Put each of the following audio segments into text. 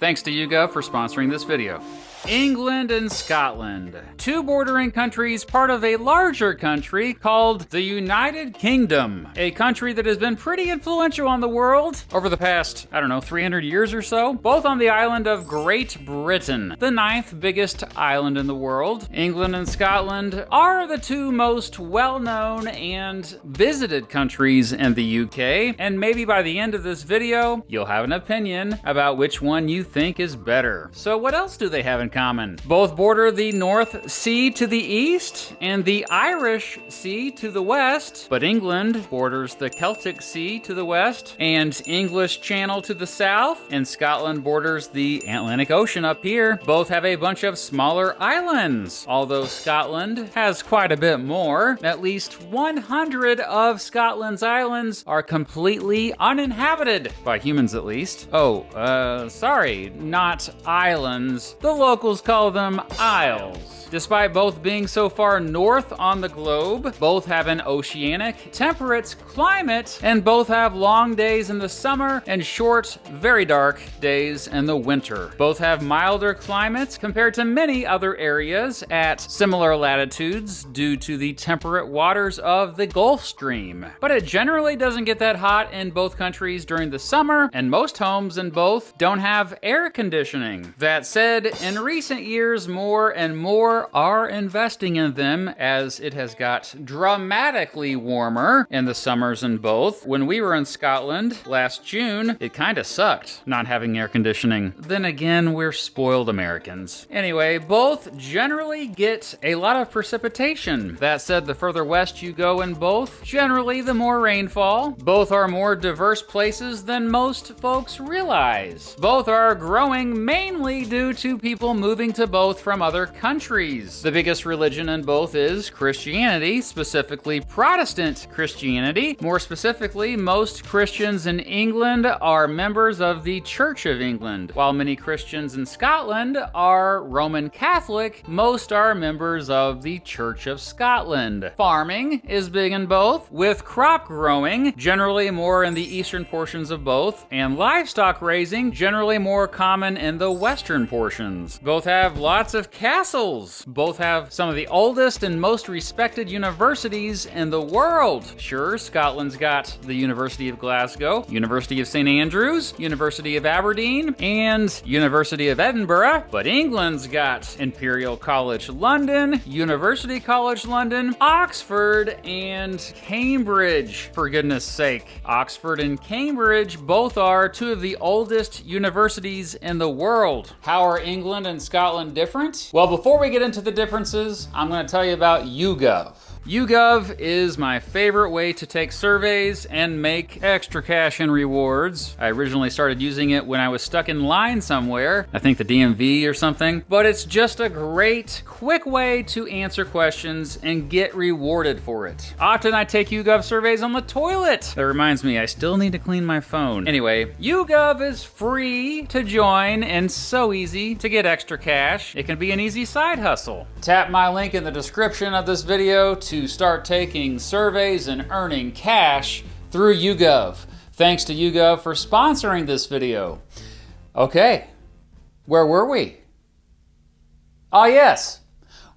Thanks to YouGov for sponsoring this video. England and Scotland, two bordering countries part of a larger country called the United Kingdom, a country that has been pretty influential on the world over the past, 300 years or so, both on the island of Great Britain, the 9th biggest island in the world. England and Scotland are the two most well-known and visited countries in the UK, and maybe by the end of this video, you'll have an opinion about which one you think is better. So what else do they have in common? Both border the North Sea to the east and the Irish Sea to the west, but England borders the Celtic Sea to the west and English Channel to the south, and Scotland borders the Atlantic Ocean up here. Both have a bunch of smaller islands, although Scotland has quite a bit more. At least 100 of Scotland's islands are completely uninhabited, by humans at least. Sorry, not islands. The locals call them isles. Despite both being so far north on the globe, both have an oceanic, temperate climate, and both have long days in the summer and short, very dark days in the winter. Both have milder climates compared to many other areas at similar latitudes due to the temperate waters of the Gulf Stream. But it generally doesn't get that hot in both countries during the summer, and most homes in both don't have air conditioning. That said, in recent years, more and more are investing in them as it has got dramatically warmer in the summers in both. When we were in Scotland last June, it kinda sucked not having air conditioning. Then again, we're spoiled Americans. Anyway, both generally get a lot of precipitation. That said, the further west you go in both, generally the more rainfall. Both are more diverse places than most folks realize. Both are growing mainly due to people moving to both from other countries. The biggest religion in both is Christianity, specifically Protestant Christianity. More specifically, most Christians in England are members of the Church of England. While many Christians in Scotland are Roman Catholic, most are members of the Church of Scotland. Farming is big in both, with crop growing generally more in the eastern portions of both, and livestock raising generally more common in the western portions. Both have lots of castles. Both have some of the oldest and most respected universities in the world. Sure, Scotland's got the University of Glasgow, University of St. Andrews, University of Aberdeen, and University of Edinburgh, but England's got Imperial College London, University College London, Oxford, and Cambridge, for goodness sake. Oxford and Cambridge both are two of the oldest universities in the world. How are England and Scotland different? Well, before we get into the differences, I'm going to tell you about YouGov. YouGov is my favorite way to take surveys and make extra cash and rewards. I originally started using it when I was stuck in line somewhere, I think the DMV or something, but it's just a great, quick way to answer questions and get rewarded for it. Often I take YouGov surveys on the toilet. That reminds me, I still need to clean my phone. Anyway, YouGov is free to join and so easy to get extra cash. It can be an easy side hustle. Tap my link in the description of this video to start taking surveys and earning cash through YouGov. Thanks to YouGov for sponsoring this video. Okay, where were we? Ah, yes.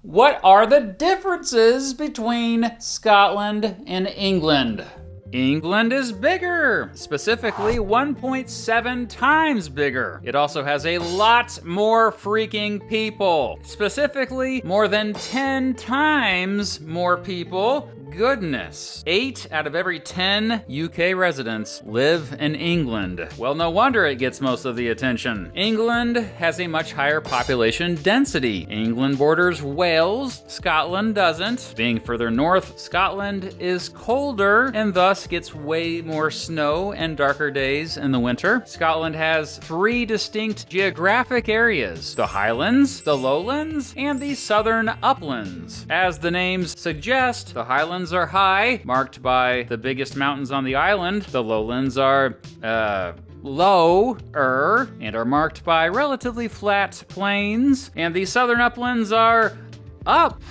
What are the differences between Scotland and England? England is bigger, specifically 1.7 times bigger. It also has a lot more freaking people, specifically more than 10 times more people. Goodness. 8 out of every 10 UK residents live in England. Well, no wonder it gets most of the attention. England has a much higher population density. England borders Wales, Scotland doesn't. Being further north, Scotland is colder and thus gets way more snow and darker days in the winter. Scotland has 3 distinct geographic areas: the Highlands, the Lowlands, and the Southern Uplands. As the names suggest, the Highlands are high, marked by the biggest mountains on the island. The Lowlands are, lower and are marked by relatively flat plains. And the Southern Uplands are up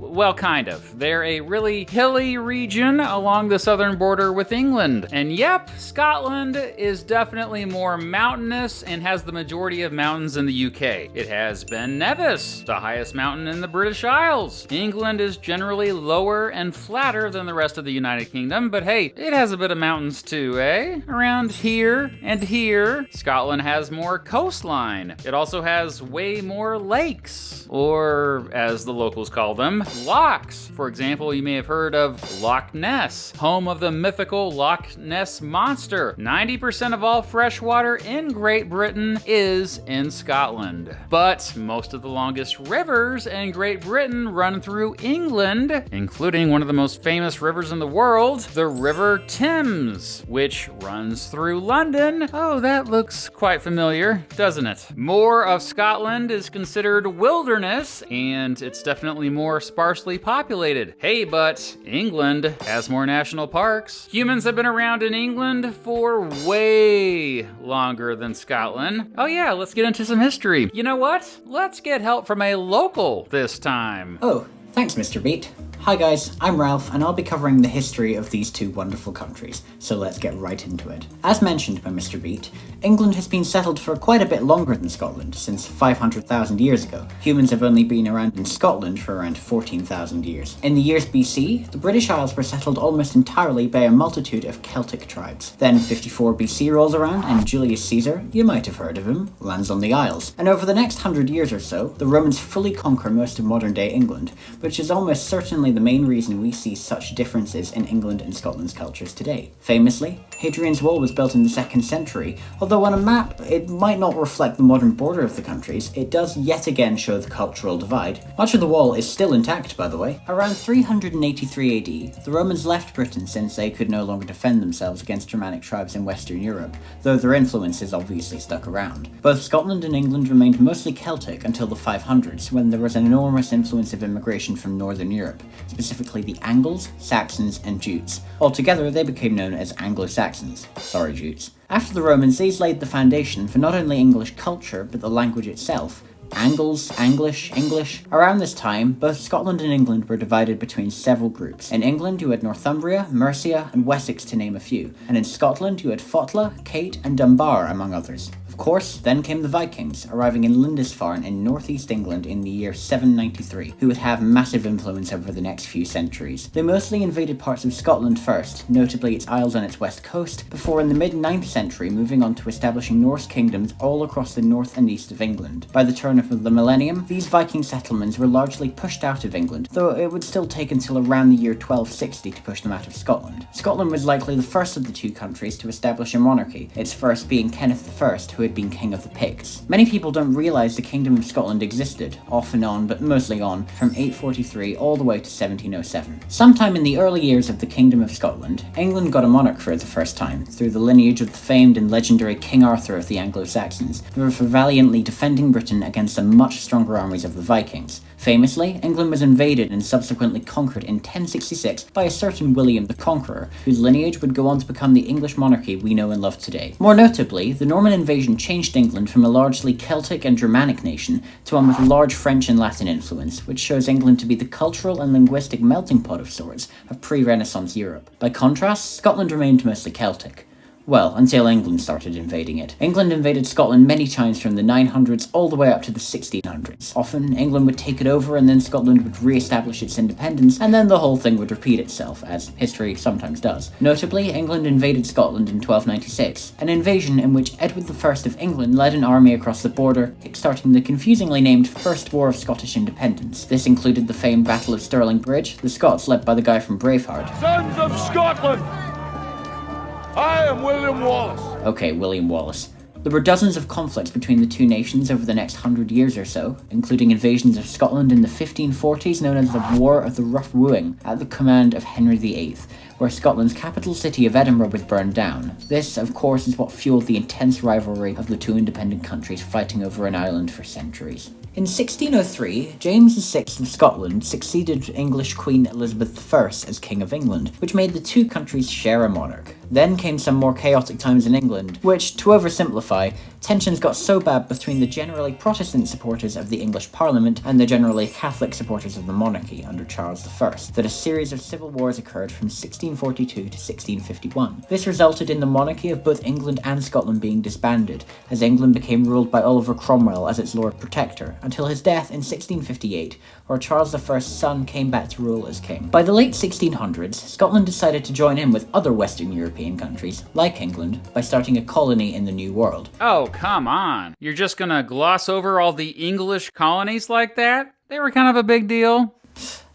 Well, kind of. They're a really hilly region along the southern border with England. And yep, Scotland is definitely more mountainous and has the majority of mountains in the UK. It has Ben Nevis, the highest mountain in the British Isles. England is generally lower and flatter than the rest of the United Kingdom, but hey, it has a bit of mountains too, eh? Around here and here. Scotland has more coastline. It also has way more lakes, or as the locals call them, lochs. For example, you may have heard of Loch Ness, home of the mythical Loch Ness monster. 90% of all fresh water in Great Britain is in Scotland. But most of the longest rivers in Great Britain run through England, including one of the most famous rivers in the world, the River Thames, which runs through London. Oh, that looks quite familiar, doesn't it? More of Scotland is considered wilderness, and it's definitely more sparsely populated. Hey, but England has more national parks. Humans have been around in England for way longer than Scotland. Oh yeah, let's get into some history. You know what? Let's get help from a local this time. Oh, thanks, Mr. Beat. Hi guys, I'm Ralph, and I'll be covering the history of these two wonderful countries, so let's get right into it. As mentioned by Mr. Beat, England has been settled for quite a bit longer than Scotland, since 500,000 years ago. Humans have only been around in Scotland for around 14,000 years. In the years BC, the British Isles were settled almost entirely by a multitude of Celtic tribes. Then 54 BC rolls around, and Julius Caesar, you might have heard of him, lands on the Isles. And over the next 100 years or so, the Romans fully conquer most of modern-day England, which is almost certainly the main reason we see such differences in England and Scotland's cultures today. Famously, Hadrian's Wall was built in the 2nd century, although on a map it might not reflect the modern border of the countries, it does yet again show the cultural divide. Much of the wall is still intact, by the way. Around 383 AD, the Romans left Britain since they could no longer defend themselves against Germanic tribes in Western Europe, though their influences obviously stuck around. Both Scotland and England remained mostly Celtic until the 500s, when there was an enormous influence of immigration from Northern Europe, specifically the Angles, Saxons, and Jutes. Altogether, they became known as Anglo-Saxons. Sorry, Jutes. After the Romans, these laid the foundation for not only English culture, but the language itself. Angles, Anglish, English. Around this time, both Scotland and England were divided between several groups. In England, you had Northumbria, Mercia, and Wessex to name a few, and in Scotland, you had Fotla, Kate, and Dunbar, among others. Of course, then came the Vikings, arriving in Lindisfarne in northeast England in the year 793, who would have massive influence over the next few centuries. They mostly invaded parts of Scotland first, notably its isles on its west coast, before in the mid-9th century moving on to establishing Norse kingdoms all across the north and east of England. By the turn of the millennium, these Viking settlements were largely pushed out of England, though it would still take until around the year 1260 to push them out of Scotland. Scotland was likely the first of the two countries to establish a monarchy, its first being Kenneth I, who had been king of the Picts. Many people don't realise the Kingdom of Scotland existed, off and on, but mostly on, from 843 all the way to 1707. Sometime in the early years of the Kingdom of Scotland, England got a monarch for the first time, through the lineage of the famed and legendary King Arthur of the Anglo-Saxons, who were for valiantly defending Britain against the much stronger armies of the Vikings. Famously, England was invaded and subsequently conquered in 1066 by a certain William the Conqueror, whose lineage would go on to become the English monarchy we know and love today. More notably, the Norman invasion changed England from a largely Celtic and Germanic nation to one with a large French and Latin influence, which shows England to be the cultural and linguistic melting pot of sorts of pre-Renaissance Europe. By contrast, Scotland remained mostly Celtic. Well, until England started invading it. England invaded Scotland many times from the 900s all the way up to the 1600s. Often, England would take it over and then Scotland would re-establish its independence, and then the whole thing would repeat itself, as history sometimes does. Notably, England invaded Scotland in 1296, an invasion in which Edward I of England led an army across the border, kickstarting the confusingly named First War of Scottish Independence. This included the famed Battle of Stirling Bridge, the Scots led by the guy from Braveheart. Sons of Scotland! I am William Wallace. Okay, William Wallace. There were dozens of conflicts between the two nations over the next 100 years or so, including invasions of Scotland in the 1540s known as the War of the Rough Wooing, at the command of Henry VIII, where Scotland's capital city of Edinburgh was burned down. This, of course, is what fueled the intense rivalry of the two independent countries fighting over an island for centuries. In 1603, James VI of Scotland succeeded English Queen Elizabeth I as King of England, which made the two countries share a monarch. Then came some more chaotic times in England, which, to oversimplify, tensions got so bad between the generally Protestant supporters of the English Parliament and the generally Catholic supporters of the monarchy under Charles I that a series of civil wars occurred from 1642 to 1651. This resulted in the monarchy of both England and Scotland being disbanded, as England became ruled by Oliver Cromwell as its Lord Protector, until his death in 1658, where Charles I's son came back to rule as king. By the late 1600s, Scotland decided to join in with other Western European countries, like England, by starting a colony in the New World. Oh, come on. You're just gonna gloss over all the English colonies like that? They were kind of a big deal.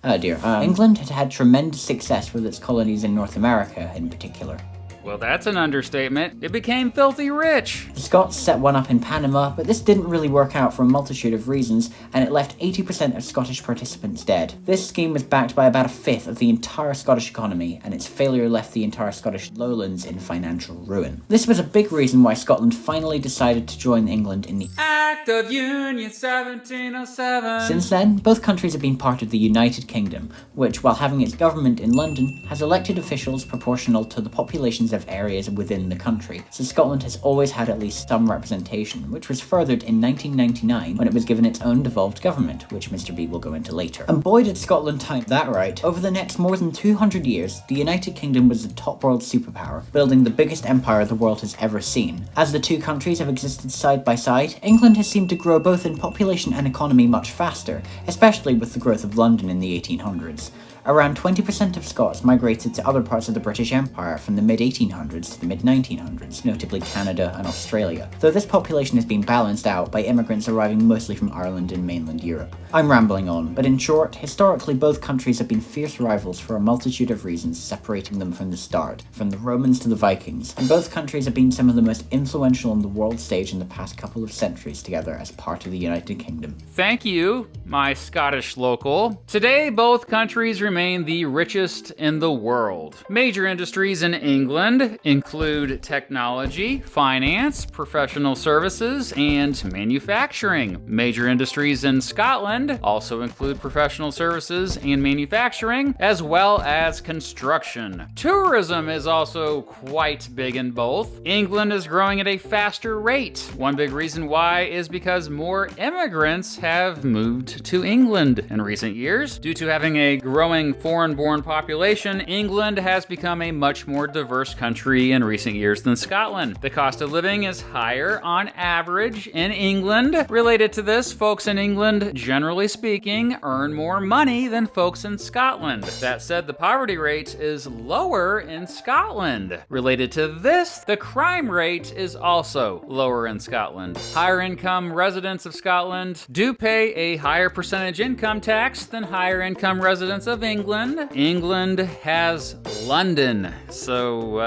Oh dear. England had had tremendous success with its colonies in North America in particular. Well, that's an understatement. It became filthy rich. The Scots set one up in Panama, but this didn't really work out for a multitude of reasons, and it left 80% of Scottish participants dead. This scheme was backed by about a fifth of the entire Scottish economy, and its failure left the entire Scottish lowlands in financial ruin. This was a big reason why Scotland finally decided to join England in the Act of Union 1707. Since then, both countries have been part of the United Kingdom, which, while having its government in London, has elected officials proportional to the populations of areas within the country, so Scotland has always had at least some representation, which was furthered in 1999 when it was given its own devolved government, which Mr. B will go into later. And boy did Scotland time that right. Over the next more than 200 years, the United Kingdom was the top world superpower, building the biggest empire the world has ever seen. As the two countries have existed side by side, England has seemed to grow both in population and economy much faster, especially with the growth of London in the 1800s. Around 20% of Scots migrated to other parts of the British Empire from the mid-1800s to the mid-1900s, notably Canada and Australia, though this population has been balanced out by immigrants arriving mostly from Ireland and mainland Europe. I'm rambling on, but in short, historically both countries have been fierce rivals for a multitude of reasons separating them from the start, from the Romans to the Vikings, and both countries have been some of the most influential on the world stage in the past couple of centuries together as part of the United Kingdom. Thank you, my Scottish local. Today, both countries remain the richest in the world. Major industries in England include technology, finance, professional services, and manufacturing. Major industries in Scotland also include professional services and manufacturing, as well as construction. Tourism is also quite big in both. England is growing at a faster rate. One big reason why is because more immigrants have moved to England in recent years. Due to having a growing foreign-born population, England has become a much more diverse country in recent years than Scotland. The cost of living is higher on average in England. Related to this, folks in England, generally speaking, earn more money than folks in Scotland. That said, the poverty rate is lower in Scotland. Related to this, the crime rate is also lower in Scotland. Higher income residents of Scotland do pay a higher percentage income tax than higher income residents of England. England has London, so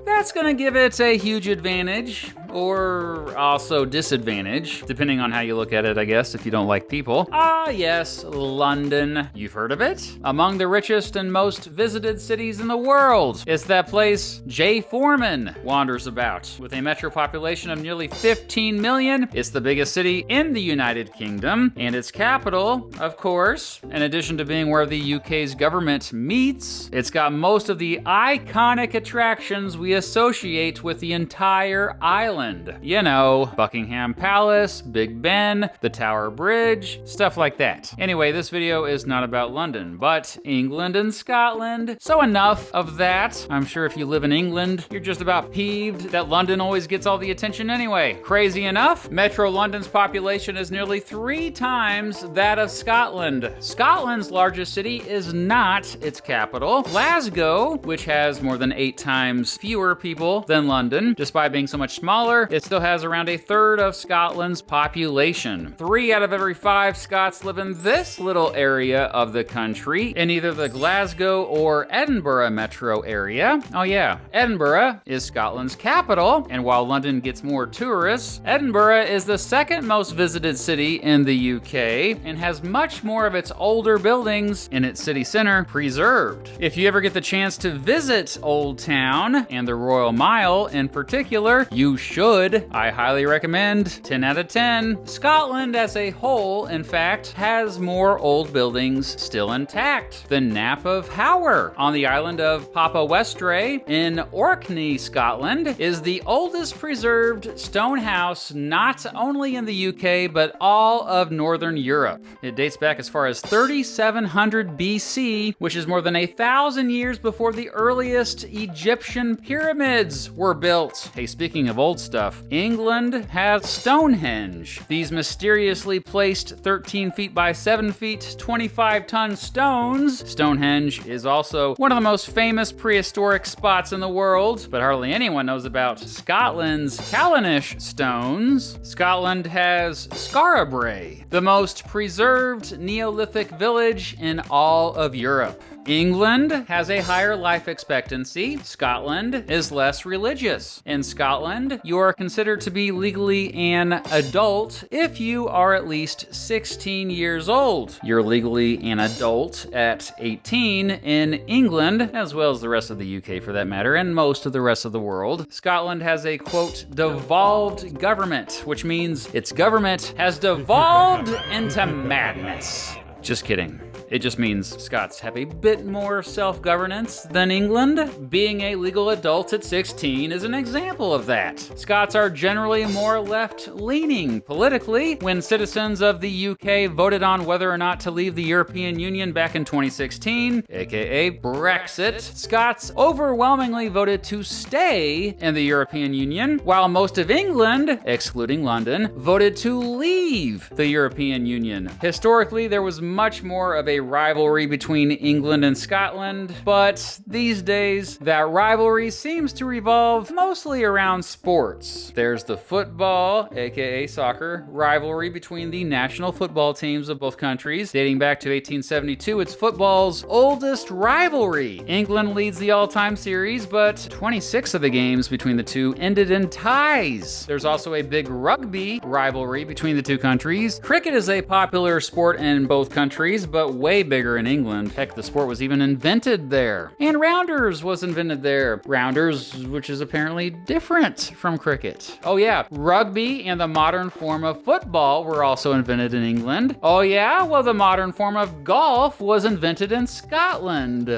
that's gonna give it a huge advantage, or also disadvantage, depending on how you look at it, I guess, if you don't like people. Ah, yes, London. You've heard of it? Among the richest and most visited cities in the world. It's that place Jay Foreman wanders about. With a metro population of nearly 15 million, it's the biggest city in the United Kingdom, and its capital, of course, in addition to being where the UK's government meets, it's got most of the iconic attractions we associate with the entire island. You know, Buckingham Palace, Big Ben, the Tower Bridge, stuff like that. Anyway, this video is not about London, but England and Scotland. So enough of that. I'm sure if you live in England, you're just about peeved that London always gets all the attention anyway. Crazy enough, Metro London's population is nearly 3 times that of Scotland. Scotland's largest city is not its capital. Glasgow, which has more than 8 times fewer people than London, despite being so much smaller, it still has around a third of Scotland's population. 3 out of every 5 Scots live in this little area of the country, in either the Glasgow or Edinburgh metro area. Oh yeah, Edinburgh is Scotland's capital, and while London gets more tourists, Edinburgh is the second most visited city in the UK and has much more of its older buildings in its city center preserved. If you ever get the chance to visit Old Town, and the Royal Mile in particular, you should should. I highly recommend. 10 out of 10. Scotland as a whole, in fact, has more old buildings still intact. The Knap of Howard on the island of Papa Westray in Orkney, Scotland, is the oldest preserved stone house not only in the UK but all of Northern Europe. It dates back as far as 3700 BC, which is more than 1,000 years before the earliest Egyptian pyramids were built. Hey, speaking of old stuff, England has Stonehenge. These mysteriously placed 13 feet by 7 feet, 25-ton stones. Stonehenge is also one of the most famous prehistoric spots in the world, but hardly anyone knows about Scotland's Callanish stones. Scotland has Scarabray, the most preserved Neolithic village in all of Europe. England has a higher life expectancy. Scotland is less religious. In Scotland, you are considered to be legally an adult if you are at least 16 years old. You're legally an adult at 18 in England, as well as the rest of the UK for that matter, and most of the rest of the world. Scotland has a, quote, devolved government, which means its government has devolved into madness. Just kidding. It just means Scots have a bit more self-governance than England. Being a legal adult at 16 is an example of that. Scots are generally more left-leaning politically. When citizens of the UK voted on whether or not to leave the European Union back in 2016, aka Brexit, Scots overwhelmingly voted to stay in the European Union, while most of England, excluding London, voted to leave the European Union. Historically, there was much more of a rivalry between England and Scotland, but these days that rivalry seems to revolve mostly around sports. There's the football, aka soccer, rivalry between the national football teams of both countries. Dating back to 1872, it's football's oldest rivalry. England leads the all-time series, but 26 of the games between the two ended in ties. There's also a big rugby rivalry between the two countries. Cricket is a popular sport in both countries, but way bigger in England. Heck, the sport was even invented there. And rounders was invented there. Rounders, which is apparently different from cricket. Oh yeah, rugby and the modern form of football were also invented in England. Oh yeah, well the modern form of golf was invented in Scotland.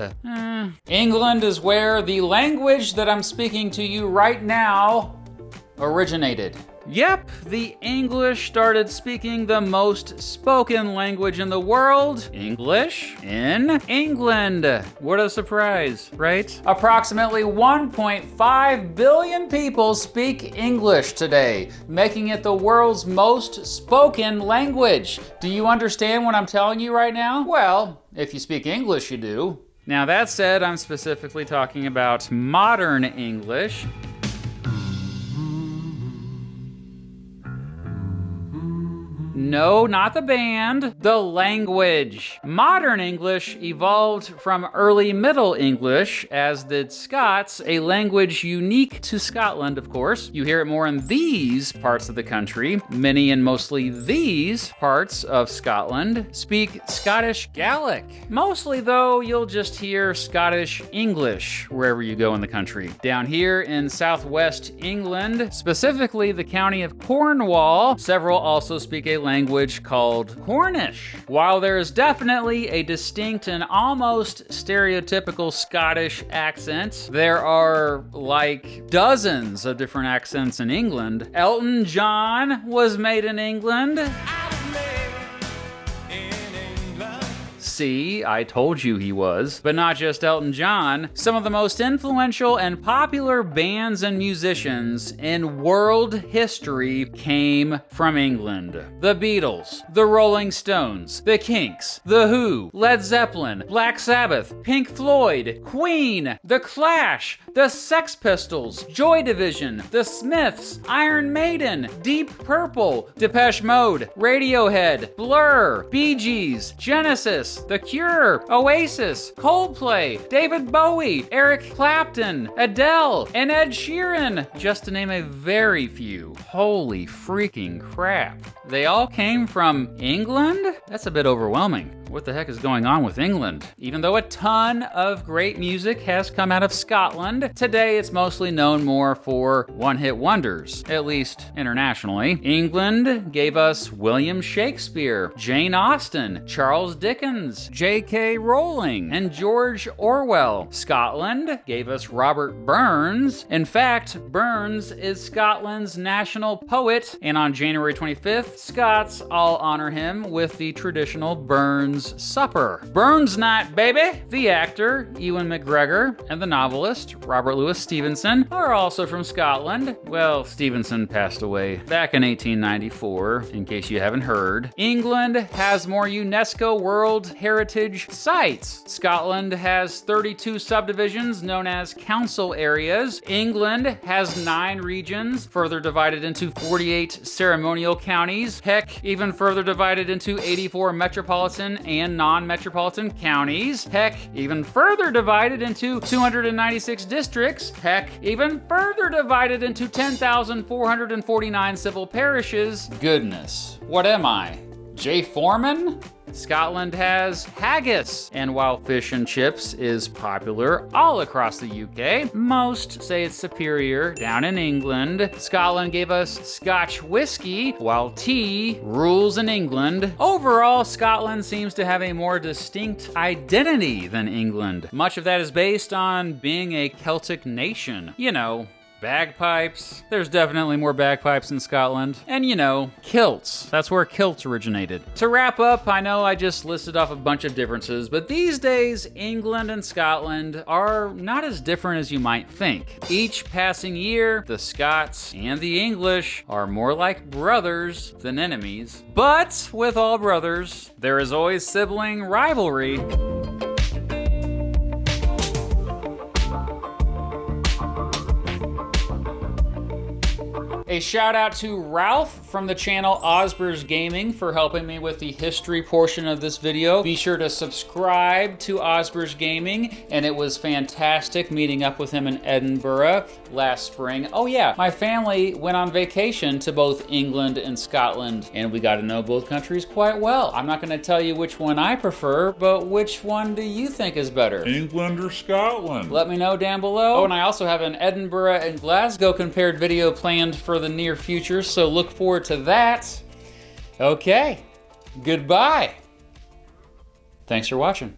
England is where the language that I'm speaking to you right now originated. Yep, the English started speaking the most spoken language in the world, English, in England. What a surprise, right? Approximately 1.5 billion people speak English today, making it the world's most spoken language. Do you understand what I'm telling you right now? Well, if you speak English, you do. Now that said, I'm specifically talking about modern English. No, not the band, the language. Modern English evolved from early Middle English, as did Scots, a language unique to Scotland, of course. You hear it more in these parts of the country. Many and mostly these parts of Scotland speak Scottish Gaelic. Mostly, though, you'll just hear Scottish English wherever you go in the country. Down here in southwest England, specifically the county of Cornwall, several also speak a language called Cornish. While there is definitely a distinct and almost stereotypical Scottish accent, there are like dozens of different accents in England. Elton John was made in England. See, I told you he was. But not just Elton John. Some of the most influential and popular bands and musicians in world history came from England. The Beatles, the Rolling Stones, the Kinks, The Who, Led Zeppelin, Black Sabbath, Pink Floyd, Queen, The Clash, the Sex Pistols, Joy Division, The Smiths, Iron Maiden, Deep Purple, Depeche Mode, Radiohead, Blur, Bee Gees, Genesis, The Cure, Oasis, Coldplay, David Bowie, Eric Clapton, Adele, and Ed Sheeran, just to name a very few. Holy freaking crap. They all came from England? That's a bit overwhelming. what the heck is going on with England? Even though a ton of great music has come out of Scotland, today it's mostly known more for one-hit wonders, at least internationally. England gave us William Shakespeare, Jane Austen, Charles Dickens, J.K. Rowling, and George Orwell. Scotland gave us Robert Burns. In fact, Burns is Scotland's national poet, and on January 25th, Scots all honor him with the traditional Burns Supper. Burns Night, baby! The actor, Ewan McGregor, and the novelist, Robert Louis Stevenson, are also from Scotland. Well, Stevenson passed away back in 1894, in case you haven't heard. England has more UNESCO World Heritage sites. Scotland has 32 subdivisions known as council areas. England has 9 regions, further divided into 48 ceremonial counties. Heck, even further divided into 84 metropolitan and non-metropolitan counties. Heck, even further divided into 296 districts. Heck, even further divided into 10,449 civil parishes. Goodness, what am I? Jay Foreman? Scotland has haggis, and while fish and chips is popular all across the UK, most say it's superior down in England. Scotland gave us Scotch whiskey, while tea rules in England. Overall, Scotland seems to have a more distinct identity than England. Much of that is based on being a Celtic nation. You know, bagpipes. There's definitely more bagpipes in Scotland. And you know, kilts. That's where kilts originated. To wrap up, I know I just listed off a bunch of differences, but these days, England and Scotland are not as different as you might think. Each passing year, the Scots and the English are more like brothers than enemies. But with all brothers, there is always sibling rivalry. A shout out to Ralph from the channel Osbers Gaming for helping me with the history portion of this video. Be sure to subscribe to Osbers Gaming, and it was fantastic meeting up with him in Edinburgh last spring. Oh yeah, my family went on vacation to both England and Scotland, and we got to know both countries quite well. I'm not going to tell you which one I prefer, but which one do you think is better? England or Scotland? Let me know down below. Oh, and I also have an Edinburgh and Glasgow compared video planned for the near future, so look forward to that. Okay, goodbye. Thanks for watching.